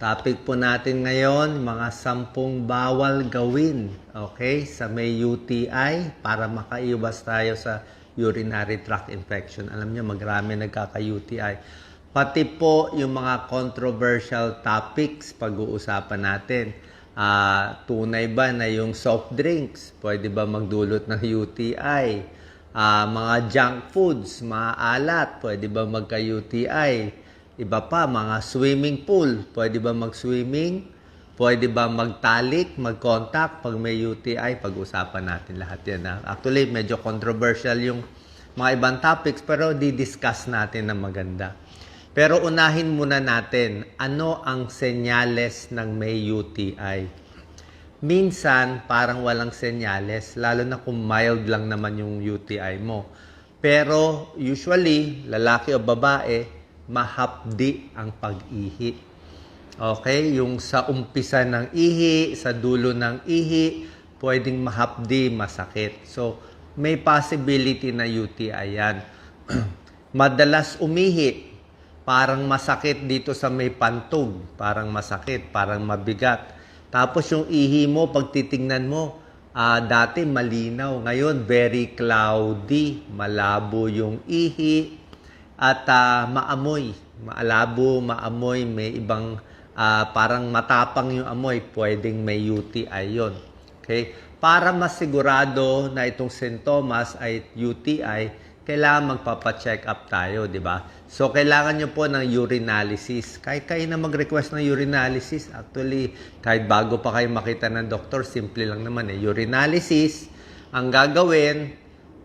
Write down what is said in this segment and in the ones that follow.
Topic po natin ngayon, mga 10 bawal gawin, okay, sa may UTI para makaiwas tayo sa urinary tract infection. Alam niyo, marami nagkaka-UTI. Pati po yung mga controversial topics pag-uusapan natin. Tunay ba na yung soft drinks, pwede ba magdulot ng UTI? Mga junk foods, maalat, pwede ba magka-UTI? Iba pa, mga swimming pool. Pwede ba mag-swimming? Pwede ba magtalik, mag-contact pag may UTI? Pag-usapan natin lahat yan. Actually, medyo controversial yung mga ibang topics pero di-discuss natin na maganda. Pero unahin muna natin, ano ang senyales ng may UTI? Minsan, parang walang senyales, lalo na kung mild lang naman yung UTI mo. Pero usually, lalaki o babae, mahapdi ang pag-ihi. Okay? Yung sa umpisa ng ihi, sa dulo ng ihi, pwedeng mahapdi, masakit. So, may possibility na UTI yan. Madalas umihi, parang masakit dito sa may pantog. Parang masakit, parang mabigat. Tapos yung ihi mo, pag titingnan mo, dati malinaw. Ngayon, very cloudy. Malabo yung ihi. At maamoy, maalabo, maamoy, may ibang parang matapang yung amoy, pwedeng may UTI yon. Okay? Para masigurado na itong sintomas ay UTI, kailangan magpapa-check up tayo, di ba? So, kailangan nyo po ng urinalysis. Kahit kayo na mag-request ng urinalysis, actually, kahit bago pa kayo makita ng doktor, simple lang naman eh. Urinalysis, ang gagawin,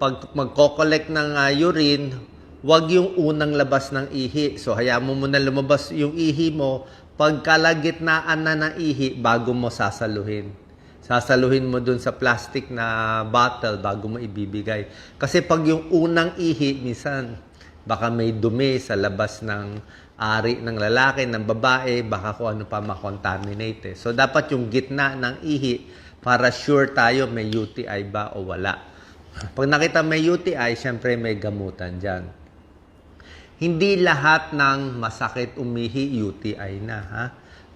pag magko-collect ng urine, wag yung unang labas ng ihi. So, hayaan mo muna lumabas yung ihi mo. Pagkalagitnaan na ng ihi, bago mo sasaluhin. Sasaluhin mo dun sa plastic na bottle bago mo ibibigay. Kasi pag yung unang ihi, minsan, baka may dumi sa labas ng ari ng lalaki, ng babae, baka kung ano pa makontaminate. So, dapat yung gitna ng ihi para sure tayo may UTI ba o wala. Pag nakita may UTI, syempre may gamutan dyan. Hindi lahat ng masakit umihi, UTI na. Ha?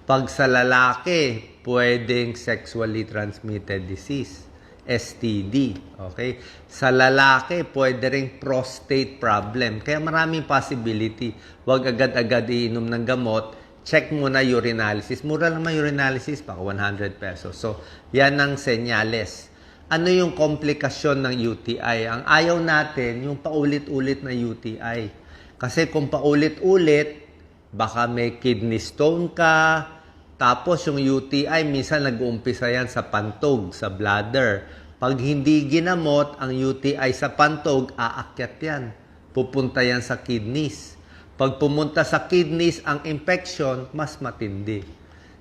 Pag sa lalaki, pwedeng sexually transmitted disease, STD. Okay? Sa lalaki, pwede ring prostate problem. Kaya maraming possibility. Huwag agad-agad iinom ng gamot. Check muna urinalysis. Mura naman urinalysis, baka 100 pesos. So, yan ang senyales. Ano yung komplikasyon ng UTI? Ang ayaw natin, yung paulit-ulit na UTI. Kasi kung paulit-ulit, baka may kidney stone ka, tapos yung UTI, minsan nag-uumpisa yan sa pantog, sa bladder. Pag hindi ginamot ang UTI sa pantog, aakyat yan. Pupunta yan sa kidneys. Pag pumunta sa kidneys ang infection, mas matindi.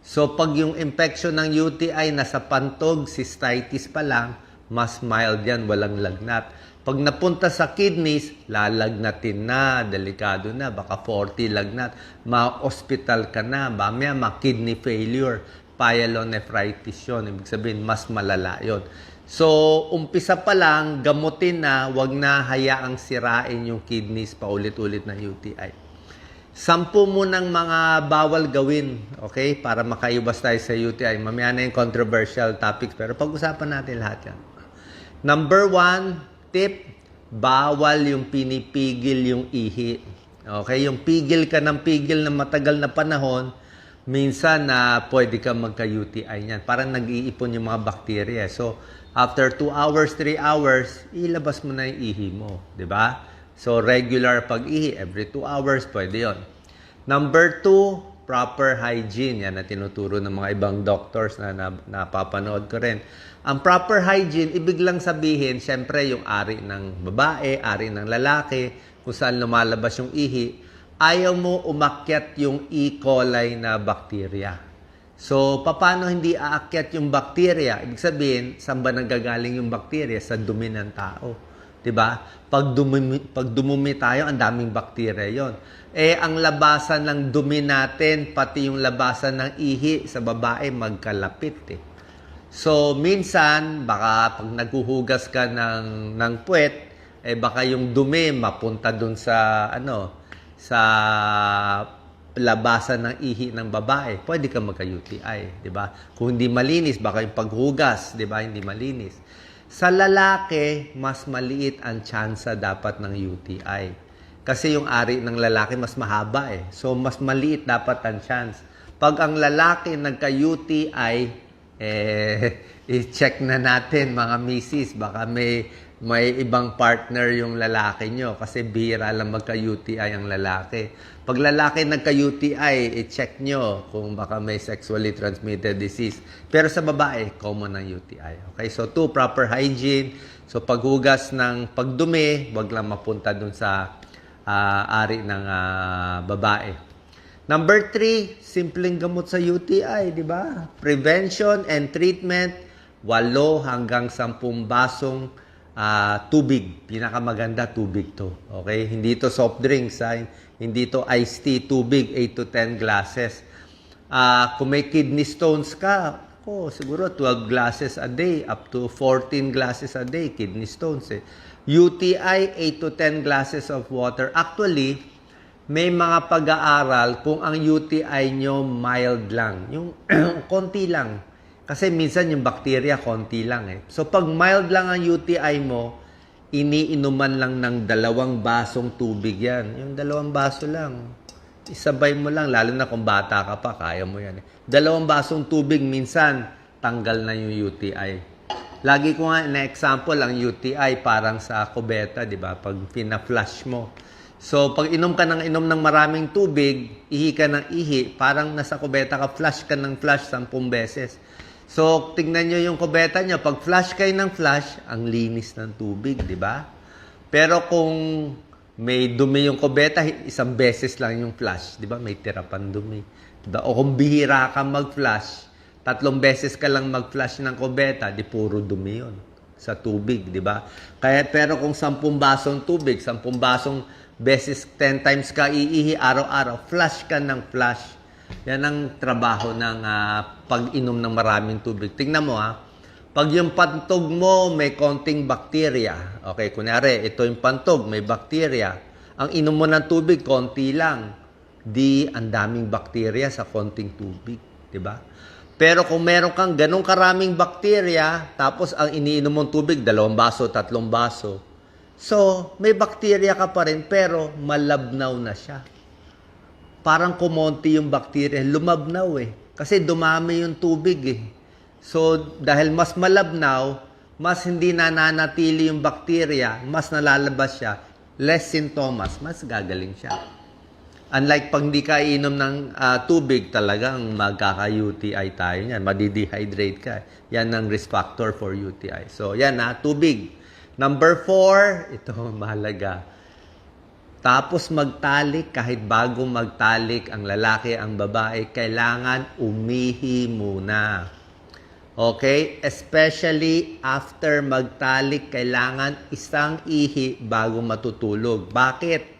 So, pag yung infection ng UTI nasa pantog, cystitis pa lang, mas mild yan, walang lagnat. Pag napunta sa kidneys, lalagnatin na, delikado na, baka 40 lagnat, ma-hospital ka na, mamaya ma-kidney failure, pyelonephritis yun, ibig sabihin, mas malala yun. So, umpisa pa lang, gamutin na, wag na hayaang sirain yung kidneys paulit-ulit na UTI. 10 munang mga bawal gawin, okay? Para makaiwas tayo sa UTI. Mamaya na yung controversial topics, pero pag-usapan natin lahat yan. Number 1, tip, bawal yung pinipigil yung ihi. Okay? Yung pigil ka ng pigil na matagal na panahon, minsan na pwede ka magka-UTI niyan. Parang nag-iipon yung mga bakterya. So, after 2 hours, 3 hours, ilabas mo na yung ihi mo. Diba? So, regular pag-ihi, every 2 hours, pwede yon. Number 2, proper hygiene. Yan na tinuturo ng mga ibang doctors na napapanood ko rin. Ang proper hygiene, ibig lang sabihin, syempre yung ari ng babae, ari ng lalaki, kung saan lumalabas yung ihi, ayaw mo umakyat yung E. coli na bakterya. So, paano hindi aakyat yung bakterya? Ibig sabihin, saan ba nanggagaling yung bakterya? Sa dumi ng tao. Diba? Pag dumumi tayo, ang daming bakterya yon. Ang labasan ng dumi natin, pati yung labasan ng ihi sa babae, magkalapit eh. So, minsan, baka pag naghuhugas ka ng puwet, baka yung dumi mapunta dun sa labasan ng ihi ng babae, pwede ka magka-UTI, di ba? Kung hindi malinis, baka yung paghugas, di ba, hindi malinis. Sa lalaki, mas maliit ang tsansa dapat ng UTI. Kasi yung ari ng lalaki mas mahaba eh. So, mas maliit dapat ang chance. Pag ang lalaki nagka-UTI, i-check na natin mga misis, baka may ibang partner yung lalaki nyo kasi bihira lang magka-UTI ang lalaki. Pag lalaki nagka-UTI, i-check nyo kung baka may sexually transmitted disease. Pero sa babae, common ang UTI. Okay? So, 2, proper hygiene. So, paghugas ng pagdumi, wag lang mapunta dun sa ari ng babae. Number 3, simpleng gamot sa UTI, di ba? Prevention and treatment, 8 hanggang 10 basong tubig. Pinakamaganda, tubig to. Okay? Hindi to soft drinks, hindi to iced tea, tubig, 8 to 10 glasses. Kung may kidney stones ka, siguro 12 glasses a day, up to 14 glasses a day, kidney stones eh. UTI, 8 to 10 glasses of water. Actually, may mga pag-aaral kung ang UTI nyo mild lang. Yung konti lang. Kasi minsan yung bacteria konti lang eh. So pag mild lang ang UTI mo, iniinuman lang ng 2 basong tubig yan. Yung 2 baso lang. Isabay mo lang, lalo na kung bata ka pa, kaya mo yan eh. 2 basong tubig, minsan tanggal na yung UTI. Lagi ko nga na-example ang UTI parang sa kubeta, di ba? Pag pina-flush mo. So, pag inom ka ng maraming tubig, ihi ka ng ihi, parang nasa kubeta ka, flush ka ng flush 10 beses. So, tignan nyo yung kubeta nyo. Pag flush kayo ng flush, ang linis ng tubig, di ba? Pero kung may dumi yung kubeta, 1 beses lang yung flush, di ba? May tira pang dumi. Diba? O kung bihira ka mag-flush, 3 beses ka lang mag-flush ng kubeta, di puro dumi yun sa tubig, di ba? Pero kung 10 basong tubig, 10 basong beses 10 times ka iihi araw-araw, flush ka ng flush. Yan ang trabaho ng pag-inom ng maraming tubig. Tingnan mo pag yung pantog mo may konting bakterya, okay, kunyari, ito yung pantog, may bakterya, ang inom mo ng tubig, konti lang, ang daming bakterya sa konting tubig, di ba? Pero kung meron kang ganong karaming bakterya, tapos ang iniinom mong tubig, 2 baso, 3 baso, so, may bakterya ka pa rin, pero malabnaw na siya. Parang kumonti yung bakterya, lumabnaw eh. Kasi dumami yung tubig eh. So, dahil mas malabnaw, mas hindi nananatili yung bakterya, mas nalalabas siya, less sintomas, mas gagaling siya. Unlike pag hindi ka inom ng tubig, talagang magkaka-UTI tayo yan. Madidehydrate ka. Yan ang risk factor for UTI. So, yan tubig. Number 4, ito mahalaga. Tapos magtalik, kahit bago magtalik ang lalaki, ang babae, kailangan umihi muna. Okay? Especially after magtalik, kailangan 1 ihi bago matutulog. Bakit?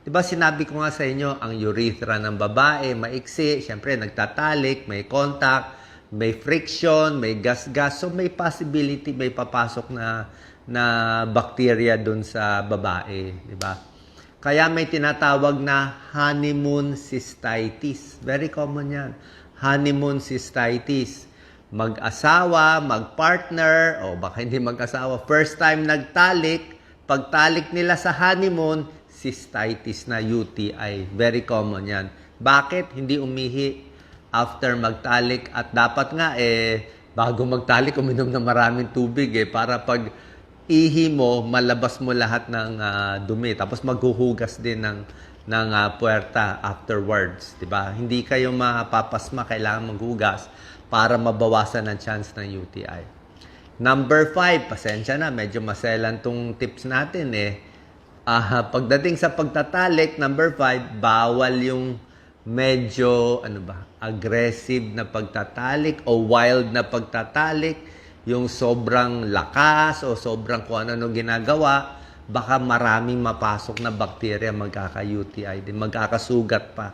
Diba sinabi ko nga sa inyo, ang urethra ng babae, maiksi, syempre nagtatalik, may contact, may friction, may gas-gas, so may possibility, may papasok na bacteria dun sa babae, di ba? Kaya may tinatawag na honeymoon cystitis. Very common yan. Honeymoon cystitis. Mag-asawa, mag-partner, o baka hindi mag-asawa, first time nagtalik, pagtalik nila sa honeymoon, cystitis na UTI. Very common yan. Bakit hindi umihi after magtalik? At dapat nga, bago magtalik, uminom ng maraming tubig para pag ihi mo, malabas mo lahat ng dumi. Tapos maghuhugas din ng puwerta afterwards. Diba? Hindi kayo mapapasma, kailangan maghugas para mabawasan ang chance ng UTI. Number 5, pasensya na, medyo maselan tong tips natin pagdating sa pagtatalik, number 5, bawal yung medyo, aggressive na pagtatalik o wild na pagtatalik, yung sobrang lakas o sobrang kung ano ginagawa, baka maraming mapasok na bakterya, magkaka-UTI din, magkakasugat pa.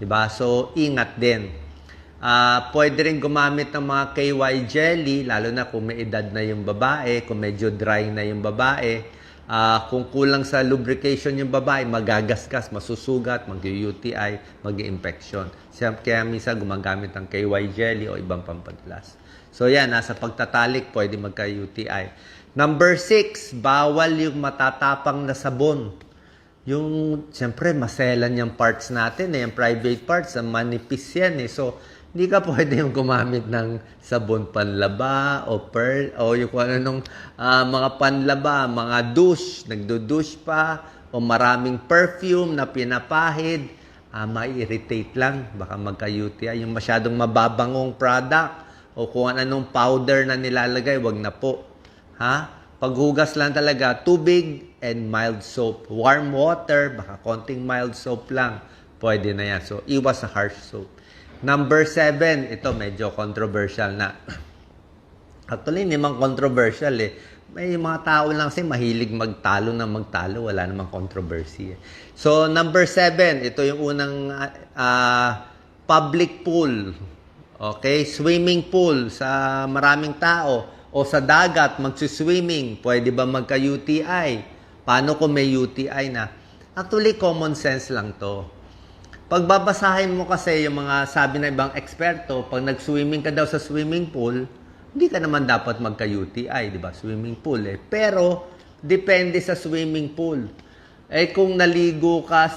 Diba? So, ingat din. Pwede rin gumamit ng mga KY jelly, lalo na kung may edad na yung babae, kung medyo dry na yung babae. Kung kulang sa lubrication yung babae, magagasgas, masusugat, mag-UTI, mag-infection. Kaya minsan gumagamit ng KY jelly o ibang pampadulas. So yan, nasa pagtatalik, pwede magka-UTI. Number 6, bawal yung matatapang na sabon. Yung, siyempre, maselan yung parts natin, yung private parts, manipis yan eh. So, hindi ka pwede yung gumamit ng sabon panlaba o pearl o yung kung anong mga panlaba, mga douche, nagdo-douche pa o maraming perfume na pinapahid, ma-irritate lang, baka magka-UTI. Yung masyadong mababangong product o kung anong powder na nilalagay, wag na po. Ha? Paghugas lang talaga, tubig and mild soap. Warm water, baka konting mild soap lang, pwede na yan. So, iwas sa harsh soap. Number 7, ito medyo controversial na. Actually, hindi man controversial eh. May mga tao lang kasi mahilig magtalo na magtalo. Wala namang controversy eh. So, number 7, ito yung unang public pool. Okay? Swimming pool sa maraming tao. O sa dagat, magsiswimming. Pwede ba magka-UTI? Paano kung may UTI na? Actually, common sense lang to. Pagbabasahin mo kasi yung mga sabi ng ibang eksperto, pag nag-swimming ka daw sa swimming pool, hindi ka naman dapat magka-UTI, di ba? Swimming pool eh. Pero, depende sa swimming pool. Eh, kung naligo ka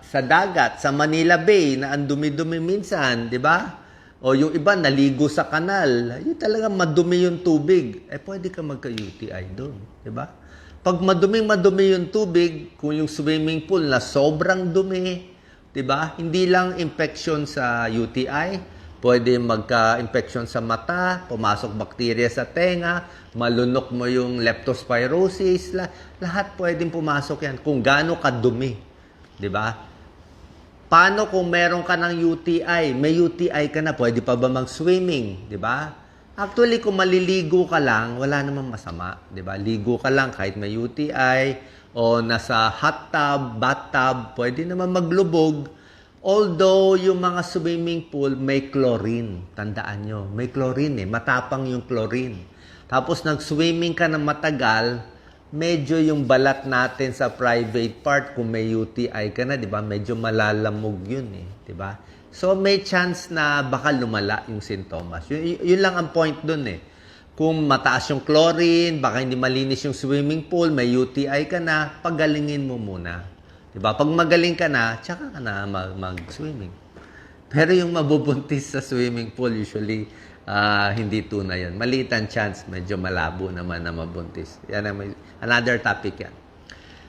sa dagat, sa Manila Bay, na ang dumi-dumi minsan, di ba? O yung iba, naligo sa kanal, yun talaga madumi yung tubig. Eh, pwede ka magka-UTI doon, di ba? Pag madumi yung tubig, kung yung swimming pool na sobrang dumi, 'di ba? Hindi lang infection sa UTI, pwede magka-infection sa mata, pumasok bakterya sa tenga, malunok mo yung leptospirosis, lahat pwedeng pumasok yan kung gaano kadumi, 'di ba? Paano kung meron ka ng UTI, may UTI ka na, pwede pa ba mag-swimming, 'di ba? Actually, kung maliligo ka lang, wala namang masama, 'di ba? Ligo ka lang kahit may UTI o nasa hot tub, bathtub, pwede naman maglubog. Although yung mga swimming pool may chlorine, tandaan nyo, may chlorine matapang yung chlorine. Tapos nag-swimming ka ng matagal, medyo yung balat natin sa private part kung may UTI ka na, 'di ba? Medyo malalamog 'yun 'di ba? So, may chance na baka lumala yung sintomas. Yun lang ang point dun eh. Kung mataas yung chlorine, baka hindi malinis yung swimming pool, may UTI ka na, pagalingin mo muna. Diba? Pag magaling ka na, tsaka ka na mag-swimming. Pero yung mabubuntis sa swimming pool, usually, hindi tunay yun. Maliit ang chance, medyo malabo naman na mabuntis. Yan another topic yan.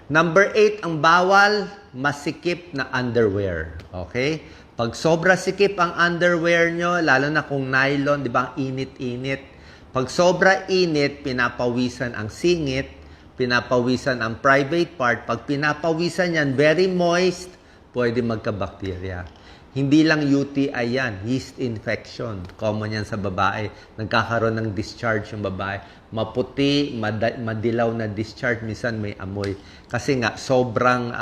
Number 8, ang bawal, masikip na underwear. Okay? Pag sobra sikip ang underwear nyo, lalo na kung nylon, di ba, ang init-init. Pag sobra init, pinapawisan ang singit, pinapawisan ang private part. Pag pinapawisan yan, very moist, pwede magka-bacteria. Hindi lang UTI yan, yeast infection. Common yan sa babae. Nagkakaroon ng discharge yung babae. Maputi, madilaw na discharge, minsan may amoy. Kasi nga, sobrang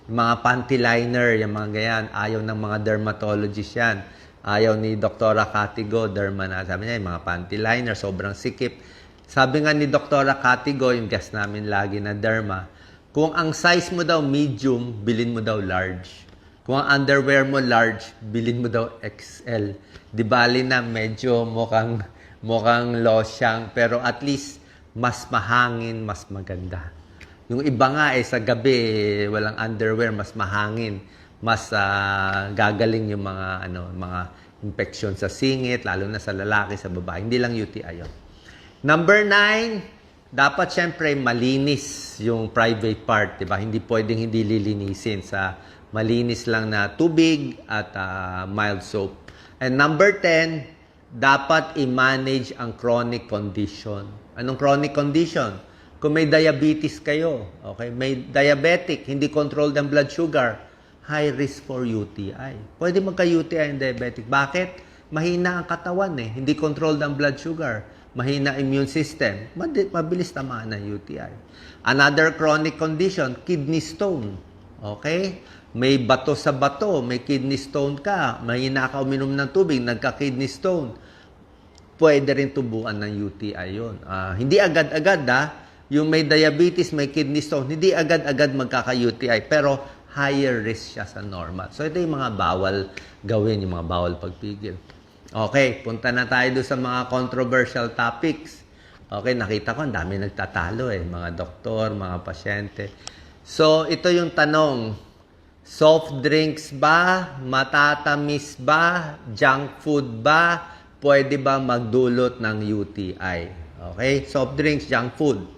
mga panty liner, yung mga ganyan, ayaw ng mga dermatologist yan. Ayaw ni Dr. Katigo, derma na. Sabi niya, yung mga panty liner, sobrang sikip. Sabi nga ni Dr. Katigo, yung guest namin lagi na derma, kung ang size mo daw medium, bilin mo daw large. Kung ang underwear mo large, bilin mo daw XL. Di bali na medyo mukhang losyang, pero at least mas mahangin, mas maganda. Yung iba nga sa gabi, walang underwear, mas mahangin, mas gagaling yung mga infection sa singit, lalo na sa lalaki, sa babae. Hindi lang UTI yun. Number 9, dapat syempre malinis yung private part, di ba? Hindi pwedeng hindi lilinisin sa malinis lang na tubig at mild soap. And number 10, dapat i-manage ang chronic condition. Anong chronic condition? Kung may diabetes kayo, okay, may diabetic, hindi controlled ang blood sugar, high risk for UTI. Pwede magka-UTI ang diabetic. Bakit? Mahina ang katawan hindi controlled ang blood sugar. Mahina immune system. Mabilis tamaan ng UTI. Another chronic condition, kidney stone. Okay? May bato sa bato, may kidney stone ka, mahina ka uminom ng tubig, nagka-kidney stone. pwede rin tubuan ng UTI yun. Hindi agad-agad yung may diabetes, may kidney stone, hindi agad-agad magkaka-UTI, pero higher risk siya sa normal. So ito yung mga bawal gawin, yung mga bawal pagpigil. Okay, punta na tayo doon sa mga controversial topics. Okay, nakita ko, ang dami nagtatalo mga doktor, mga pasyente. So ito yung tanong, soft drinks ba, matatamis ba, junk food ba, pwede ba magdulot ng UTI? Okay, soft drinks, junk food.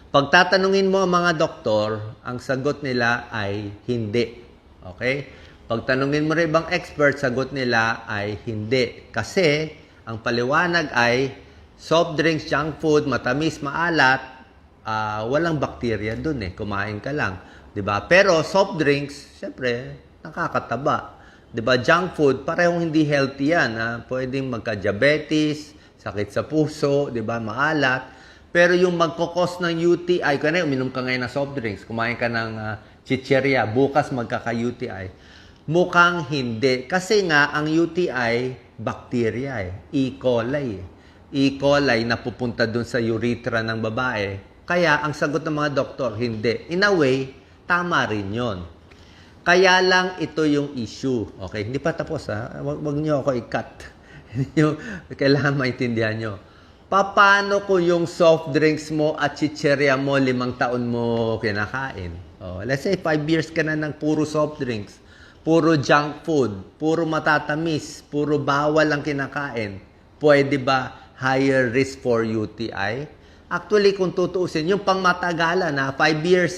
Pagtatanungin mo ang mga doktor, ang sagot nila ay hindi. Okay? Pagtanungin mo rin ibang expert, sagot nila ay hindi. Kasi ang paliwanag ay soft drinks, junk food, matamis, maalat, walang bakterya dun kumain ka lang. 'Di ba? Pero soft drinks, syempre, nakakataba. 'Di ba? Junk food, parehong hindi healthy yan. Pwedeng magka-diabetes, sakit sa puso, 'di ba? Maalat. Pero yung magkakos ng UTI, kaya uminom ka ngayon ng soft drinks, kumain ka ng chicheria, bukas magkaka-UTI. Mukhang hindi. Kasi nga, ang UTI, bakterya E. coli. E. coli na pupunta dun sa urethra ng babae. Kaya, ang sagot ng mga doktor, hindi. In a way, tama rin yon. Kaya lang, ito yung issue. Okay, hindi pa tapos Wag nyo ako i-cut. Kailangan maintindihan nyo. Paano kung yung soft drinks mo at chicheria mo 5 taon mo kinakain? Let's say 5 years ka na ng puro soft drinks, puro junk food, puro matatamis, puro bawal ang kinakain. Pwede ba higher risk for UTI? Actually, kung tutuusin, yung pangmatagalan 5 years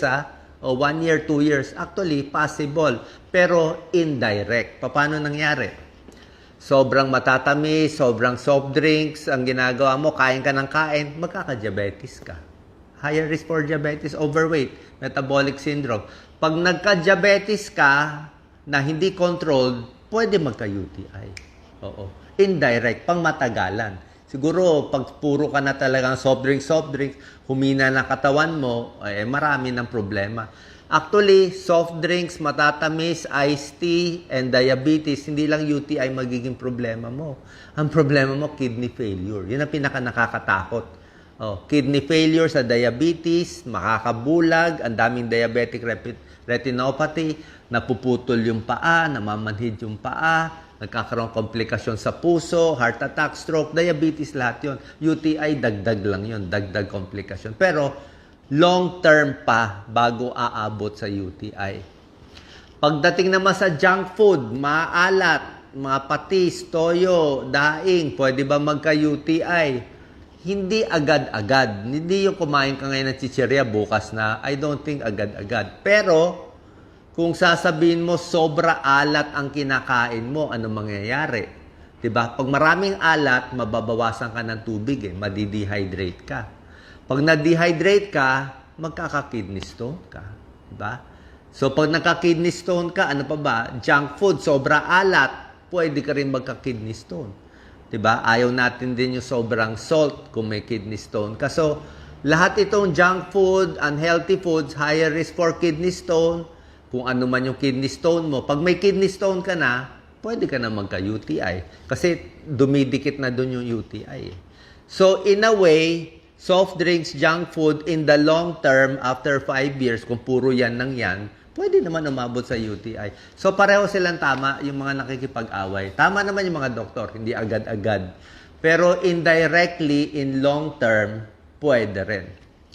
o 1 year, 2 years, actually possible. Pero indirect. Paano nangyari? Sobrang matatamis, sobrang soft drinks, ang ginagawa mo, kain ka ng kain, magkaka-diabetes ka. Higher risk for diabetes, overweight, metabolic syndrome. Pag nagka-diabetes ka na hindi controlled, pwede magka-UTI. Indirect, pang matagalan. Siguro, pag puro ka na talagang soft drinks, humina na katawan mo, marami ng problema. Actually, soft drinks, matatamis, iced tea, and diabetes, hindi lang UTI magiging problema mo. Ang problema mo, kidney failure. Yun ang pinaka-nakakatakot. Kidney failure sa diabetes, makakabulag, ang daming diabetic retinopathy, napuputol yung paa, namamanhid yung paa, nagkakaroon komplikasyon sa puso, heart attack, stroke, diabetes, lahat yun. UTI, dagdag lang yun, dagdag komplikasyon. Pero, long term pa bago aabot sa UTI. Pagdating naman sa junk food, maalat, mga patis, toyo, daing, pwede ba magka-UTI? Hindi agad-agad. Hindi yung kumain ka ngayon ng chicheria, bukas na. I don't think agad-agad. Pero, kung sasabihin mo sobra alat ang kinakain mo, ano mangyayari? Diba? Pag maraming alat, mababawasan ka ng tubig madidehydrate ka. Pag na-dehydrate ka, magkaka-kidney stone ka. Diba? So, pag nagka-kidney stone ka, ano pa ba? Junk food, sobra alat, pwede ka rin magka-kidney stone. Diba? Ayaw natin din yung sobrang salt kung may kidney stone ka. So, lahat itong junk food, unhealthy foods, higher risk for kidney stone, kung ano man yung kidney stone mo. Pag may kidney stone ka na, pwede ka na magka-UTI. Kasi dumidikit na dun yung UTI. So, in a way, soft drinks, junk food, in the long term, after 5 years, kung puro yan nang yan, pwede naman umabot sa UTI. So, pareho silang tama, yung mga nakikipag-away. Tama naman yung mga doktor, hindi agad-agad. Pero indirectly, in long term, pwede rin.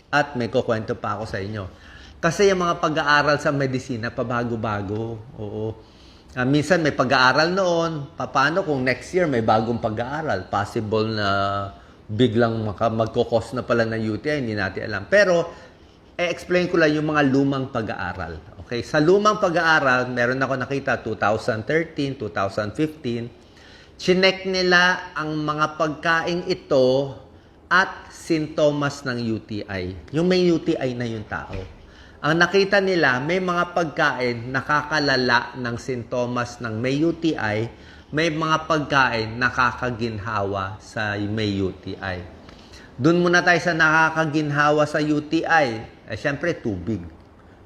At may kukwento pa ako sa inyo. Kasi yung mga pag-aaral sa medisina, pabago-bago. Minsan may pag-aaral noon. Paano kung next year may bagong pag-aaral? Possible na biglang magkukos na pala ng UTI, hindi natin alam. Pero, explain ko lang yung mga lumang pag-aaral. Okay? Sa lumang pag-aaral, meron ako nakita 2013, 2015, chinek nila ang mga pagkain ito at sintomas ng UTI. Yung may UTI na yung tao. Ang nakita nila, may mga pagkain nakakalala ng sintomas ng may UTI, may mga pagkain nakakaginhawa sa may UTI. Doon muna tayo sa nakakaginhawa sa UTI. Siyempre, tubig.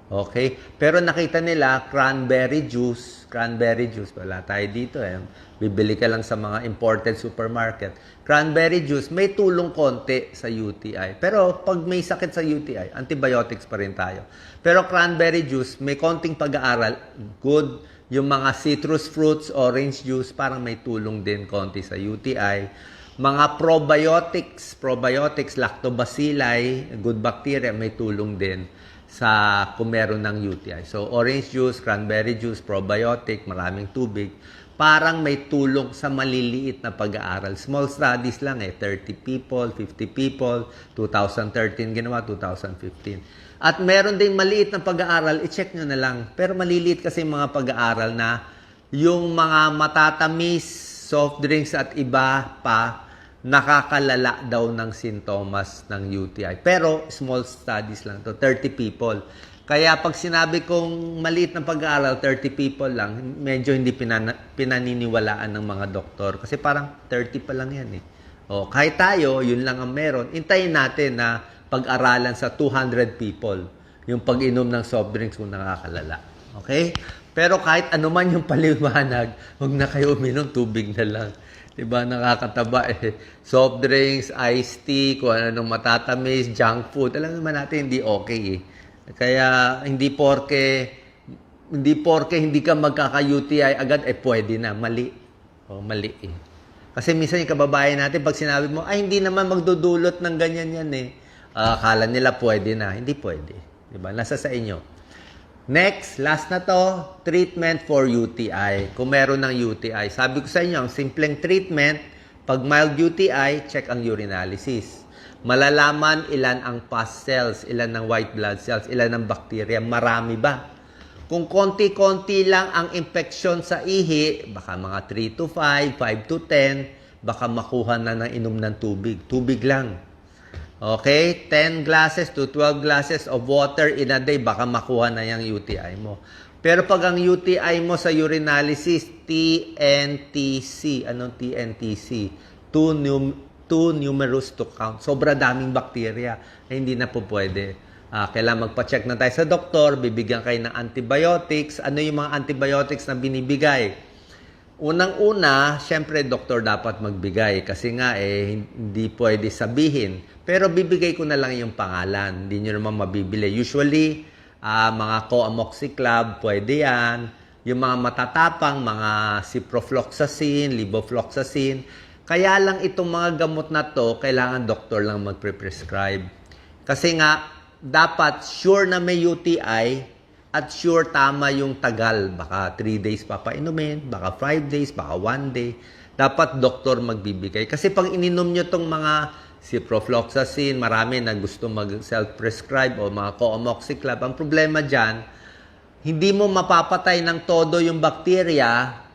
Okay? Pero nakita nila, cranberry juice, wala tayo dito eh. Bibili ka lang sa mga imported supermarket. Cranberry juice, may tulong konti sa UTI. Pero pag may sakit sa UTI, antibiotics pa rin tayo. Pero cranberry juice, may konting pag-aaral, good. Yung mga citrus fruits, orange juice, parang may tulong din konti sa UTI. Mga probiotics, lactobacilli, good bacteria, may tulong din sa kung meron ng UTI. So, orange juice, cranberry juice, probiotic, maraming tubig, parang may tulong sa maliliit na pag-aaral. Small studies lang eh, 30 people, 50 people, 2013 ginawa, 2015. At meron ding maliit na pag-aaral, i-check nyo na lang. Pero maliliit kasi mga pag-aaral na yung mga matatamis, soft drinks at iba pa, nakakalala daw ng sintomas ng UTI. Pero small studies lang to, 30 people. Kaya pag sinabi kong maliit na pag-aaral, 30 people lang, medyo hindi pinaniniwalaan ng mga doktor. Kasi parang 30 pa lang yan eh. O, kahit tayo, yun lang ang meron. Intayin natin na pag-aralan sa 200 people. Yung pag-inom ng soft drinks kung nakakalala. Okay? Pero kahit anuman yung paliwanag, huwag na kayo uminom, tubig na lang. Diba, nakakataba eh. Soft drinks, iced tea, kung ano matatamis, junk food. Alam naman natin, hindi okay eh. Kaya, hindi porke hindi ka magkaka-UTI agad, eh pwede na. Mali. O, mali eh. Kasi minsan yung kababayan natin, pag sinabi mo, ay hindi naman magdudulot ng ganyan yan eh. Akala nila pwede na. Hindi pwede. Diba? Nasa sa inyo. Next, last na to, treatment for UTI. Kung meron ng UTI. Sabi ko sa inyo, ang simpleng treatment, pag mild UTI, check ang urinalysis. Malalaman ilan ang pus cells, ilan ang white blood cells, ilan ang bacteria, marami ba? Kung konti-konti lang ang infection sa ihi, baka mga 3 to 5, 5 to 10, baka makuha na ng inom ng tubig. Tubig lang. Okay? 10 glasses to 12 glasses of water in a day, baka makuha na yung UTI mo. Pero pag ang UTI mo sa urinalysis, TNTC. Anong TNTC? Too numerous to count. Sobra daming bakterya. Hindi na po pwede. Kailangan magpa-check na tayo sa doktor, bibigyan kayo ng antibiotics. Ano yung mga antibiotics na binibigay? Unang-una, syempre doktor dapat magbigay kasi nga hindi pwede sabihin. Pero bibigay ko na lang yung pangalan. Hindi nyo naman mabibili. Usually, mga coamoxiclav, pwede yan. Yung mga matatapang, mga ciprofloxacin, levofloxacin. Kaya lang itong mga gamot na to, kailangan doktor lang magpre-prescribe. Kasi nga, dapat sure na may UTI, at sure tama yung tagal. Baka 3 days papainumin, baka 5 days, baka 1 day. Dapat doktor magbibigay. Kasi pag ininom nyo tong mga ciprofloxacin, marami na gusto mag-self-prescribe o mga coamoxiclav. Ang problema dyan, hindi mo mapapatay ng todo yung bakterya.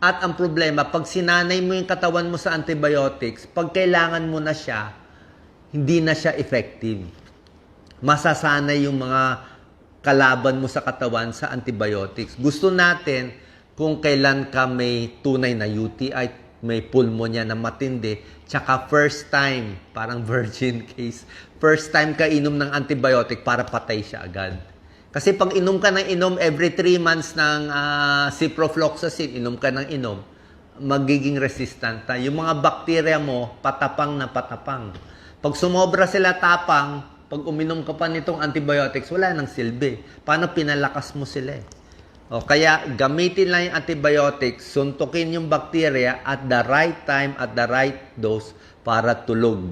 At ang problema, pag sinanay mo yung katawan mo sa antibiotics, pag kailangan mo na siya, hindi na siya effective. Masasanay yung mga kalaban mo sa katawan sa antibiotics. Gusto natin kung kailan ka may tunay na UTI, may pulmonya na matindi, tsaka first time, parang virgin case, first time ka inom ng antibiotic para patay siya agad. Kasi pag inom ka ng inom every 3 months ng ciprofloxacin, inom ka ng inom, magiging resistant na. Yung mga bakterya mo, patapang na patapang. Pag sumobra sila tapang, pag uminom ka pa nitong antibiotics, wala nang silbi. Paano pinalakas mo sila eh? O, kaya gamitin lang yung antibiotics, suntukin yung bacteria at the right time, at the right dose para tulog.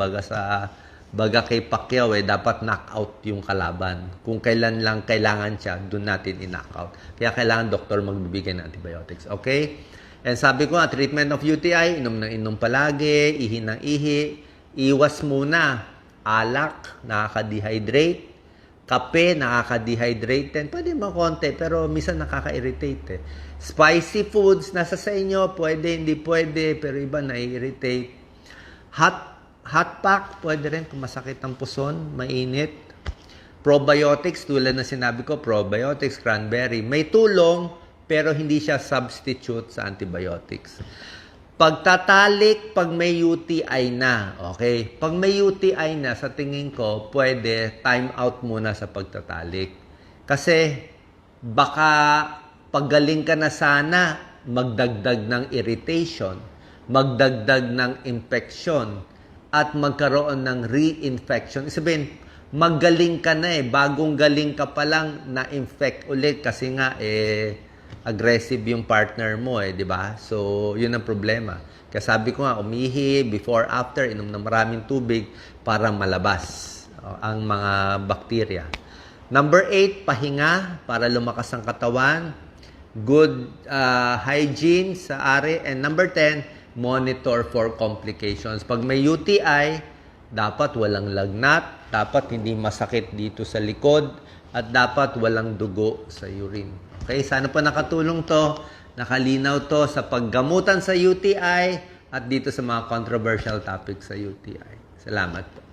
Baga kay Pacquiao dapat knockout yung kalaban. Kung kailan lang kailangan siya, doon natin i-knockout. Kaya kailangan doktor magbibigay ng antibiotics. Okay? And sabi ko nga, treatment of UTI, inom ng inom palagi, ihi ng ihi, iwas muna. Alak, nakaka-dehydrate. Kape, nakaka-dehydrate din. Pwede mo konti, pero minsan nakaka-irritate eh. Spicy foods, nasa sa inyo, pwede, hindi pwede, pero iba na-irritate. Hot pack, pwede rin kung masakit ang puson, mainit. Probiotics, tulad na sinabi ko, probiotics, cranberry. May tulong, pero hindi siya substitute sa antibiotics. Pagtatalik, pag may UTI na, okay? Pag may UTI na, sa tingin ko, pwede time out muna sa pagtatalik. Kasi baka paggaling ka na sana, magdagdag ng irritation, magdagdag ng infection, at magkaroon ng reinfection. Sabihin, magaling ka na bagong galing ka pa lang na-infect ulit kasi nga aggressive yung partner mo di ba? So, yun ang problema. Kaya sabi ko nga, umihi, before, after, inom ng maraming tubig para malabas ang mga bakterya. Number 8, pahinga para lumakas ang katawan. Good hygiene sa ari. And number 10, monitor for complications. Pag may UTI, dapat walang lagnat, dapat hindi masakit dito sa likod, at dapat walang dugo sa urine. Okay, sana po nakatulong to, nakalinaw to sa paggamutan sa UTI at dito sa mga controversial topics sa UTI. Salamat po.